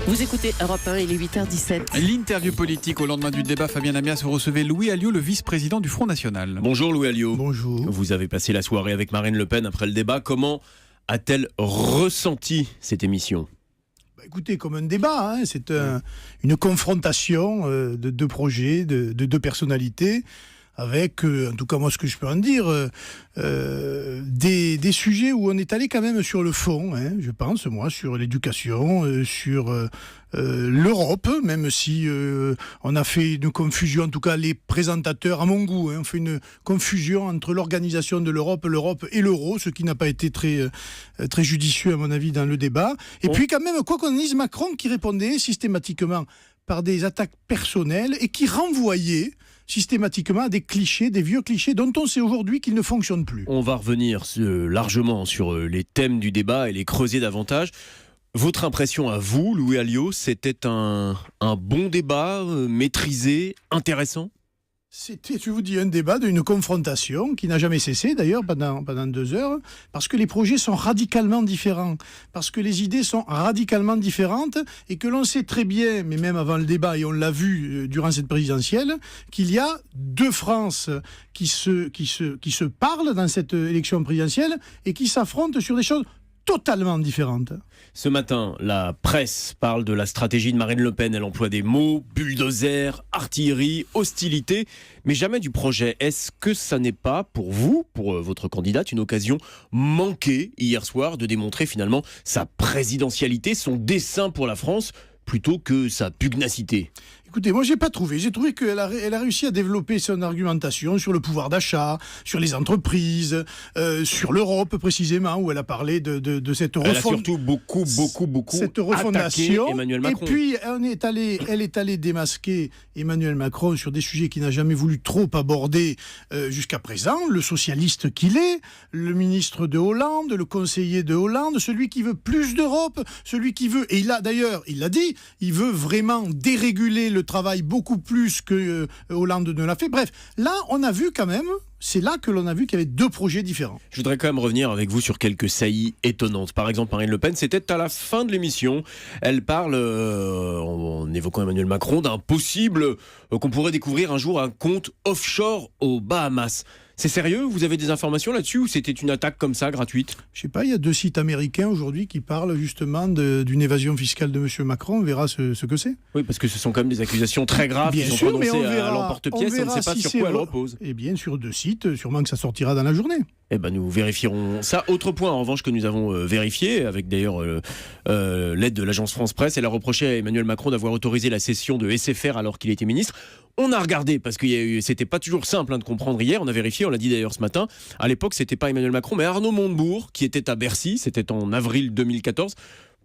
Vous écoutez Europe 1, il est 8h17. L'interview politique au lendemain du débat. Fabien Amias, vous recevez Louis Alliot, le vice-président du Front National. Bonjour Louis Alliot. Bonjour. Vous avez passé la soirée avec Marine Le Pen après le débat. Comment a-t-elle ressenti cette émission ? Écoutez, comme un débat, c'est une confrontation de deux projets, de deux personnalités, avec, en tout cas moi ce que je peux en dire, des sujets où on est allé quand même sur le fond, je pense, moi, sur l'éducation, sur l'Europe, même si on a fait une confusion, en tout cas les présentateurs, à mon goût, ont fait une confusion entre l'organisation de l'Europe et l'euro, ce qui n'a pas été très judicieux à mon avis dans le débat. Et puis quand même, quoi qu'on dise, Macron qui répondait systématiquement par des attaques personnelles et qui renvoyait systématiquement à des clichés, des vieux clichés dont on sait aujourd'hui qu'ils ne fonctionnent plus. On va revenir largement sur les thèmes du débat et les creuser davantage. Votre impression à vous, Louis Alliot, c'était un bon débat, maîtrisé, intéressant ? C'était, je vous dis, un débat d'une confrontation qui n'a jamais cessé d'ailleurs pendant 2 heures, parce que les projets sont radicalement différents, parce que les idées sont radicalement différentes, et que l'on sait très bien, mais même avant le débat, et on l'a vu durant cette présidentielle, qu'il y a deux France qui se parlent dans cette élection présidentielle et qui s'affrontent sur des choses totalement différentes. Ce matin, la presse parle de la stratégie de Marine Le Pen. Elle emploie des mots, bulldozer, artillerie, hostilité, mais jamais du projet. Est-ce que ça n'est pas pour vous, pour votre candidate, une occasion manquée hier soir de démontrer finalement sa présidentialité, son dessein pour la France, plutôt que sa pugnacité ? Écoutez, moi, j'ai pas trouvé. J'ai trouvé qu'elle a réussi à développer son argumentation sur le pouvoir d'achat, sur les entreprises, sur l'Europe précisément, où elle a parlé de cette Elle a surtout beaucoup cette refondation. attaqué Emmanuel Macron. Et puis, elle est allée démasquer Emmanuel Macron sur des sujets qu'il n'a jamais voulu trop aborder jusqu'à présent. Le socialiste qu'il est, le ministre de Hollande, le conseiller de Hollande, celui qui veut plus d'Europe, celui qui veut, et il l'a dit, il veut vraiment déréguler le travail beaucoup plus que Hollande ne l'a fait. Bref, là, on a vu quand même, c'est là que l'on a vu qu'il y avait deux projets différents. Je voudrais quand même revenir avec vous sur quelques saillies étonnantes. Par exemple, Marine Le Pen, c'était à la fin de l'émission. Elle parle, en évoquant Emmanuel Macron, d'un possible, qu'on pourrait découvrir un jour un compte offshore aux Bahamas. C'est sérieux ? Vous avez des informations là-dessus ou c'était une attaque comme ça, gratuite ? Je sais pas, il y a 2 sites américains aujourd'hui qui parlent justement d'une évasion fiscale de M. Macron. On verra ce que c'est. Oui, parce que ce sont quand même des accusations très graves qui sont prononcées à l'emporte-pièce. On ne sait pas sur quoi elles reposent. Eh bien, sur 2 sites, sûrement que ça sortira dans la journée. Eh ben, nous vérifierons ça. Autre point, en revanche, que nous avons vérifié, avec d'ailleurs l'aide de l'agence France Presse, elle a reproché à Emmanuel Macron d'avoir autorisé la cession de SFR alors qu'il était ministre. On a regardé, parce que c'était pas toujours simple de comprendre hier, on a vérifié, on l'a dit d'ailleurs ce matin. À l'époque, c'était pas Emmanuel Macron, mais Arnaud Montebourg, qui était à Bercy, c'était en avril 2014.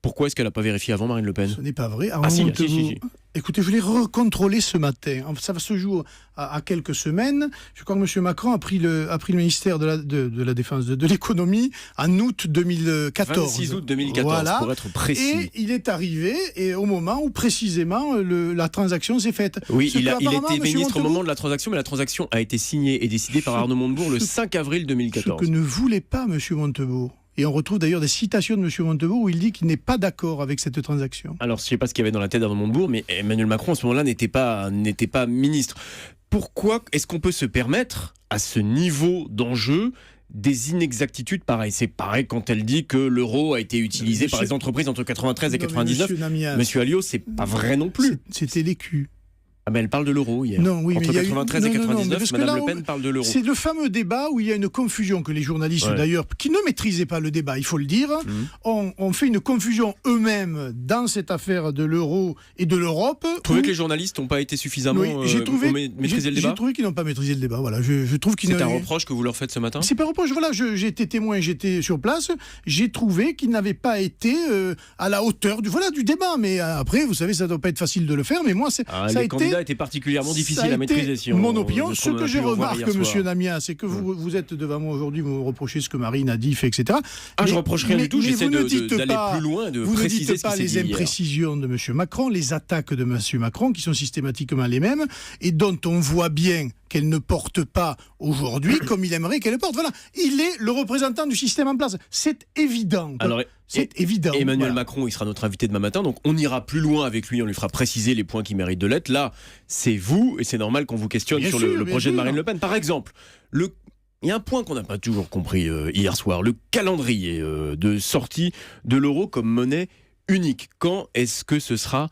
Pourquoi est-ce qu'elle n'a pas vérifié avant Marine Le Pen ? Ce n'est pas vrai. Si. Écoutez, je l'ai recontrôlé ce matin. Ça va se jouer à quelques semaines. Je crois que M. Macron a pris le ministère de la Défense, de l'économie en août 2014. 26 août 2014, voilà. Pour être précis. Et il est arrivé au moment où précisément la transaction s'est faite. Oui, il était ministre au moment de la transaction, mais la transaction a été signée et décidée par Arnaud Montebourg le 5 avril 2014. Ce que ne voulait pas M. Montebourg. Et on retrouve d'ailleurs des citations de M. Montebourg où il dit qu'il n'est pas d'accord avec cette transaction. Alors, je ne sais pas ce qu'il y avait dans la tête d'Arnaud Montebourg, mais Emmanuel Macron, à ce moment-là, n'était pas ministre. Pourquoi est-ce qu'on peut se permettre, à ce niveau d'enjeu, des inexactitudes pareilles ? C'est pareil quand elle dit que l'euro a été utilisé par les entreprises entre 93 et 99. Monsieur Alliot, c'est pas vrai non plus. C'était l'écu. Ah ben elle parle de l'euro hier. Non, oui, entre 93 et 99, Madame là, Le Pen parle de l'euro. C'est le fameux débat où il y a une confusion que les journalistes d'ailleurs, qui ne maîtrisaient pas le débat, il faut le dire, ont fait une confusion eux-mêmes dans cette affaire de l'euro et de l'Europe. Vous trouvez que les journalistes n'ont pas été suffisamment maîtrisé le débat ? J'ai trouvé qu'ils n'ont pas maîtrisé le débat. Voilà, je trouve qu'ils C'est un reproche que vous leur faites ce matin ? C'est pas un reproche. Voilà, j'ai été témoin, j'étais sur place. J'ai trouvé qu'ils n'avaient pas été à la hauteur du débat. Mais après, vous savez, ça ne doit pas être facile de le faire. Mais moi, ça a été était particulièrement difficile à maîtriser. Si mon opinion, ce que je remarque, monsieur Namias, c'est que vous êtes devant moi aujourd'hui, vous me reprochez ce que Marine a dit, fait, etc. Je ne reproche rien du tout, j'essaie d'aller plus loin, de préciser ce qui s'est dit. Vous ne dites pas les imprécisions de monsieur Macron, les attaques de monsieur Macron, qui sont systématiquement les mêmes, et dont on voit bien qu'elle ne porte pas aujourd'hui comme il aimerait qu'elle le porte. Voilà, il est le représentant du système en place. C'est évident. Alors, C'est évident. Emmanuel Macron, il sera notre invité demain matin, donc on ira plus loin avec lui, on lui fera préciser les points qui méritent de l'être. Là, c'est vous, et c'est normal qu'on vous questionne sur le projet de Marine Le Pen. Par exemple, il y a un point qu'on n'a pas toujours compris hier soir, le calendrier de sortie de l'euro comme monnaie unique. Quand est-ce que ce sera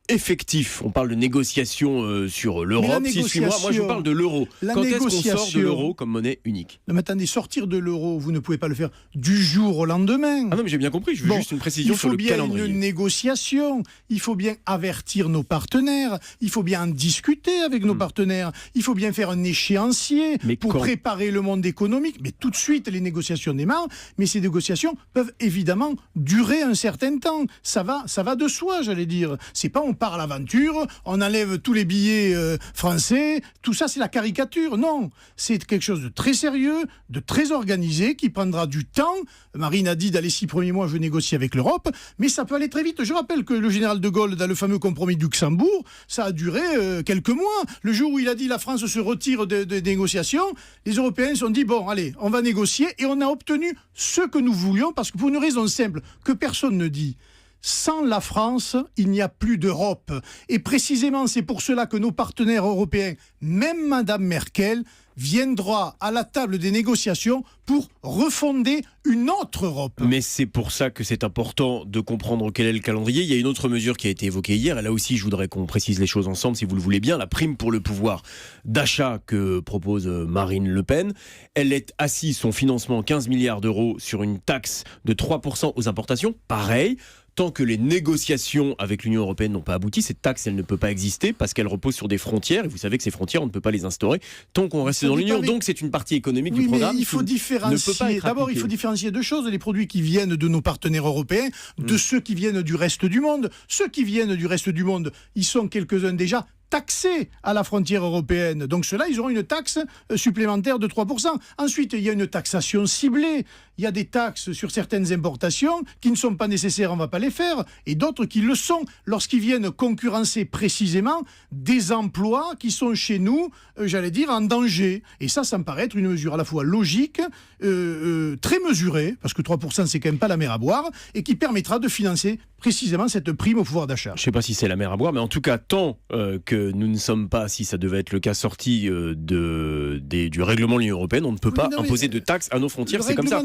effectif? On parle de négociations sur l'Europe. Moi je vous parle de l'euro. Quand est-ce qu'on sort de l'euro comme monnaie unique? Non mais attendez, sortir de l'euro, vous ne pouvez pas le faire du jour au lendemain. Ah non mais j'ai bien compris, je veux juste une précision sur le calendrier. Il faut bien une négociation, il faut bien avertir nos partenaires, il faut bien en discuter avec nos partenaires, il faut bien faire un échéancier pour préparer le monde économique. Mais tout de suite les négociations démarrent, mais ces négociations peuvent évidemment durer un certain temps. Ça va de soi, j'allais dire. C'est pas on part à l'aventure, on enlève tous les billets français, tout ça c'est la caricature. Non, c'est quelque chose de très sérieux, de très organisé, qui prendra du temps. Marine a dit dans les 6 premiers mois, je négocie avec l'Europe, mais ça peut aller très vite. Je rappelle que le général de Gaulle, dans le fameux compromis du Luxembourg, ça a duré quelques mois. Le jour où il a dit la France se retire des négociations, les Européens se sont dit, bon, allez, on va négocier, et on a obtenu ce que nous voulions, parce que pour une raison simple, que personne ne dit. Sans la France, il n'y a plus d'Europe. Et précisément, c'est pour cela que nos partenaires européens, même Madame Merkel, viendra à la table des négociations pour refonder une autre Europe. Mais c'est pour ça que c'est important de comprendre quel est le calendrier. Il y a une autre mesure qui a été évoquée hier, et là aussi je voudrais qu'on précise les choses ensemble si vous le voulez bien, la prime pour le pouvoir d'achat que propose Marine Le Pen. Elle est assise, son financement 15 milliards d'euros, sur une taxe de 3% aux importations. Pareil, tant que les négociations avec l'Union européenne n'ont pas abouti, cette taxe, elle ne peut pas exister parce qu'elle repose sur des frontières. Et vous savez que ces frontières, on ne peut pas les instaurer tant qu'on reste dans l'Union. Donc c'est une partie économique du programme. Il faut différencier. D'abord, il faut différencier deux choses. Les produits qui viennent de nos partenaires européens, de ceux qui viennent du reste du monde. Ceux qui viennent du reste du monde, ils sont quelques-uns déjà taxés à la frontière européenne. Donc ceux-là, ils auront une taxe supplémentaire de 3%. Ensuite, il y a une taxation ciblée. Il y a des taxes sur certaines importations qui ne sont pas nécessaires, on ne va pas les faire, et d'autres qui le sont lorsqu'ils viennent concurrencer précisément des emplois qui sont chez nous, j'allais dire, en danger. Et ça me paraît être une mesure à la fois logique, très mesurée, parce que 3% c'est quand même pas la mer à boire, et qui permettra de financer précisément cette prime au pouvoir d'achat. Je ne sais pas si c'est la mer à boire, mais en tout cas, tant que nous ne sommes pas, si ça devait être le cas, sortis du règlement de l'Union européenne, on ne peut pas imposer de taxes à nos frontières. C'est comme ça.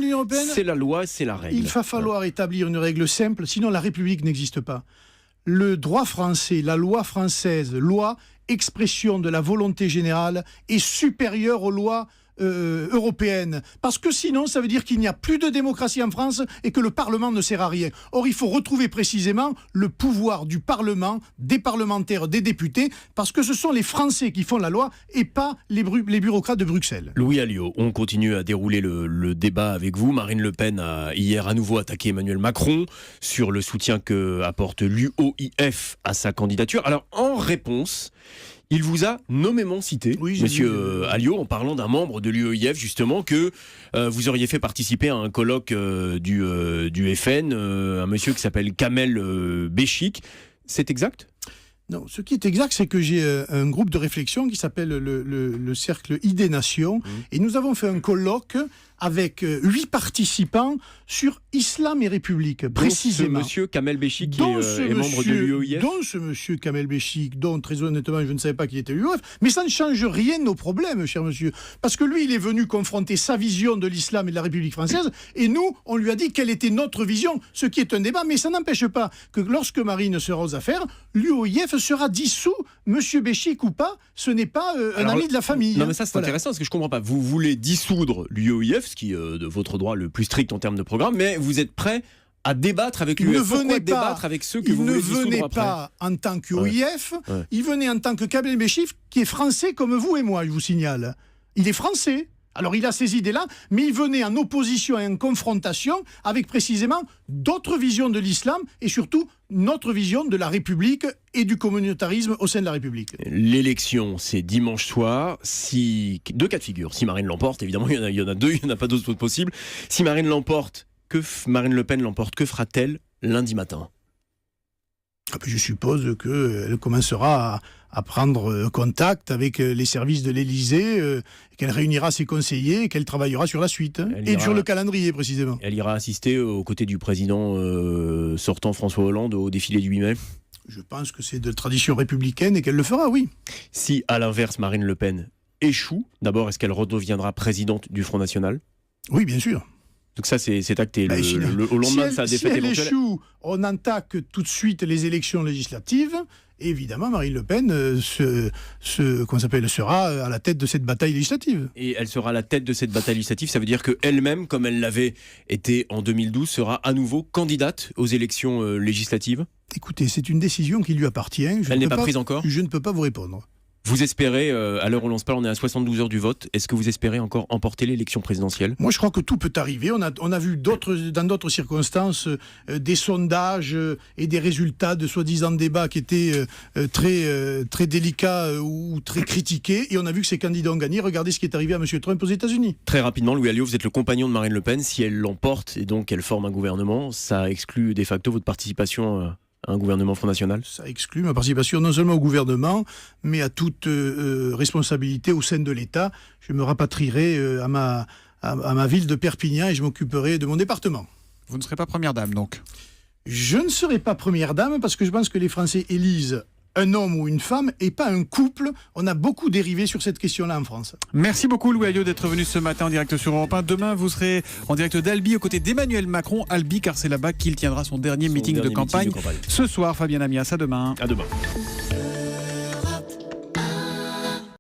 C'est la loi, c'est la règle. Il va falloir établir une règle simple, sinon la République n'existe pas. Le droit français, la loi française, loi, expression de la volonté générale, est supérieure aux lois européenne. Parce que sinon, ça veut dire qu'il n'y a plus de démocratie en France et que le Parlement ne sert à rien. Or, il faut retrouver précisément le pouvoir du Parlement, des parlementaires, des députés, parce que ce sont les Français qui font la loi et pas les bureaucrates de Bruxelles. Louis Alliot, on continue à dérouler le débat avec vous. Marine Le Pen a hier à nouveau attaqué Emmanuel Macron sur le soutien que apporte l'UOIF à sa candidature. Alors, en réponse, il vous a nommément cité, monsieur Alliot, en parlant d'un membre de l'UOIF, justement, que vous auriez fait participer à un colloque du FN, un monsieur qui s'appelle Kamel Béchik. C'est exact ? Non, ce qui est exact, c'est que j'ai un groupe de réflexion qui s'appelle le Cercle Idées Nations, et nous avons fait un colloque avec 8 participants sur Islam et République, précisément. Ce monsieur Kamel Béchik qui est membre de l'UOIF. Dont ce monsieur Kamel Béchik, dont très honnêtement je ne savais pas qu'il était l'UOIF, mais ça ne change rien de nos problèmes, cher monsieur, parce que lui il est venu confronter sa vision de l'islam et de la République française, et nous on lui a dit quelle était notre vision, ce qui est un débat, mais ça n'empêche pas que lorsque Marine sera aux affaires, l'UOIF sera dissous, monsieur Béchik ou pas, ce n'est pas un ami de la famille. Non mais ça c'est intéressant, parce que je comprends pas, vous voulez dissoudre l'UOIF, ce qui est de votre droit le plus strict en termes de programme, mais vous êtes prêt à débattre avec l'UOIF. Pourquoi débattre avec ceux que vous voulez dissoudre après ? Il ne venait pas en tant qu'UOIF, il venait en tant que Kamel Béchik, qui est français comme vous et moi, je vous signale. Il est français. Alors il a ces idées-là, mais il venait en opposition et en confrontation avec précisément d'autres visions de l'islam et surtout notre vision de la République et du communautarisme au sein de la République. L'élection, c'est dimanche soir. Deux cas de figure. Si Marine l'emporte, évidemment, il y en a deux, il n'y en a pas d'autres possibles. Si Marine l'emporte, Marine Le Pen l'emporte, que fera-t-elle lundi matin ? Je suppose qu'elle commencera à prendre contact avec les services de l'Élysée, qu'elle réunira ses conseillers et qu'elle travaillera sur la suite. Et sur le calendrier, précisément. Elle ira assister aux côtés du président sortant François Hollande au défilé du 8 mai. Je pense que c'est de tradition républicaine et qu'elle le fera, oui. Si, à l'inverse, Marine Le Pen échoue, d'abord, est-ce qu'elle redeviendra présidente du Front National ? Oui, bien sûr. Donc ça, c'est acté. Au si lendemain de sa défaite elle éventuelle. échoue, on attaque tout de suite les élections législatives. Et évidemment, Marine Le Pen sera à la tête de cette bataille législative. Et elle sera à la tête de cette bataille législative. Ça veut dire qu'elle-même, comme elle l'avait été en 2012, sera à nouveau candidate aux élections législatives. Écoutez, c'est une décision qui lui appartient. Elle n'est pas prise encore ? Je ne peux pas vous répondre. Vous espérez, à l'heure où l'on se parle, on est à 72 heures du vote, est-ce que vous espérez encore emporter l'élection présidentielle ? Moi, je crois que tout peut arriver. On a vu dans d'autres circonstances des sondages et des résultats de soi-disant débats qui étaient très délicats ou très critiqués. Et on a vu que ces candidats ont gagné. Regardez ce qui est arrivé à M. Trump aux États-Unis. Très rapidement, Louis Alliot, vous êtes le compagnon de Marine Le Pen. Si elle l'emporte et donc elle forme un gouvernement, ça exclut de facto votre participation à un gouvernement Front National ? Ça exclut ma participation non seulement au gouvernement, mais à toute responsabilité au sein de l'État. Je me rapatrierai à ma ville de Perpignan et je m'occuperai de mon département. Vous ne serez pas première dame, donc ? Je ne serai pas première dame parce que je pense que les Français élisent un homme ou une femme et pas un couple. On a beaucoup dérivé sur cette question-là en France. Merci beaucoup Louis Alliot d'être venu ce matin en direct sur Europe 1. Demain, vous serez en direct d'Albi aux côtés d'Emmanuel Macron. Albi, car c'est là-bas qu'il tiendra son dernier meeting de campagne. Ce soir, Fabien Amias, à demain. À demain.